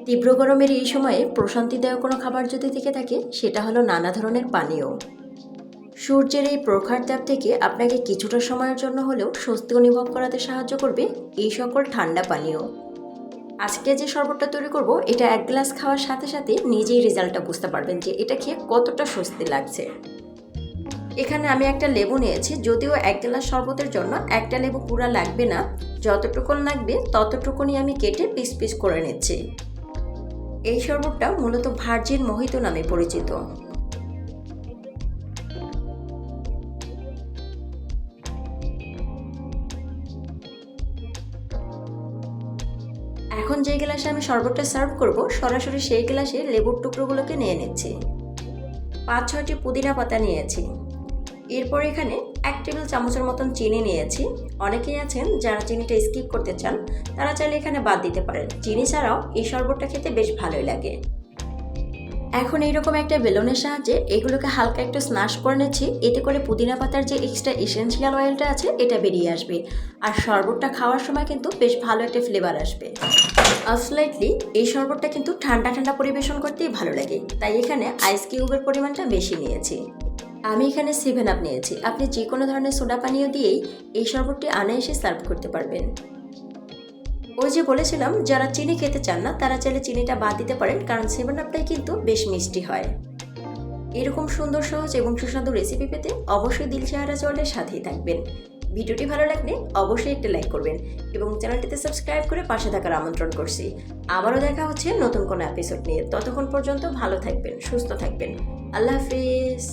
তীব্র গরমের এই সময়ে প্রশান্তিদায়ক কোনো খাবার যদি থেকে থাকে সেটা হলো নানা ধরনের পানীয়। সূর্যের এই প্রখর তাপ থেকে আপনাকে কিছুটা সময়ের জন্য হলেও স্বস্তি অনুভব করাতে সাহায্য করবে এই সকল ঠান্ডা পানীয়। আজকে যে শরবতটা তৈরি করব এটা এক গ্লাস খাওয়ার সাথে সাথে নিজেই রেজাল্টটা বুঝতে পারবেন যে এটা খেয়ে কতটা স্বস্তি লাগছে। এখানে আমি একটা লেবু নিয়েছি, যদিও এক গ্লাস শরবতের জন্য একটা লেবু পুরা লাগবে না, যতটুকুন লাগবে ততটুকুনি আমি কেটে পিস পিস করে নিচ্ছি। এই শরবতটা মূলত ভার্জিন মোহিতো নামে পরিচিত। এখন যে গ্লাসে আমি শরবতটা সার্ভ করব সরাসরি সেই গ্লাসে লেবুর টুকরোগুলোকে নিয়ে নিচ্ছি। 5-6টি পুদিনা পাতা নিয়েছি। এরপর এখানে 1 টেবিল চামচের মতন চিনি নিয়েছি। অনেকেই আছেন যারা চিনিটা স্কিপ করতে চান, তারা চাইলে এখানে বাদ দিতে পারেন। চিনি ছাড়াও এই শরবতটা খেতে বেশ ভালোই লাগে। এখন এইরকম একটা বেলুনের সাহায্যে এগুলোকে হালকা একটু স্ম্যাশ করে নিচ্ছি, এতে করে পুদিনা পাতার যে এক্সট্রা এসেন্সিয়াল অয়েলটা আছে এটা বেরিয়ে আসবে, আর শরবতটা খাওয়ার সময় কিন্তু বেশ ভালো একটা ফ্লেভার আসবে। স্লাইটলি এই শরবতটা কিন্তু ঠান্ডা ঠান্ডা পরিবেশন করতেই ভালো লাগে, তাই এখানে আইস কিউবের পরিমাণটা বেশি নিয়েছি। আমি এখানে 7 আপ নিয়েছি। আপনি যে কোনো ধরনের সোডা পানীয় দিয়েই এই শরবতটি অনায়াসে সার্ভ করতে পারবেন। ওই যে বলেছিলাম যারা চিনি খেতে চান না তারা চাইলে চিনিটা বাদ দিতে পারেন, কারণ 7 আপটাই কিন্তু বেশ মিষ্টি হয়। এরকম সুন্দর সহজ এবং সুস্বাদু রেসিপি পেতে অবশ্যই দিলশাহারা চ্যানেলের সাথেই থাকবেন। ভিডিওটি ভালো লাগলে অবশ্যই একটা লাইক করবেন এবং চ্যানেলটিতে সাবস্ক্রাইব করে পাশে থাকার আমন্ত্রণ করছি। আবারও দেখা হচ্ছে নতুন কোনো এপিসোড নিয়ে। ততক্ষণ পর্যন্ত ভালো থাকবেন, সুস্থ থাকবেন। আল্লাহ হাফিজ।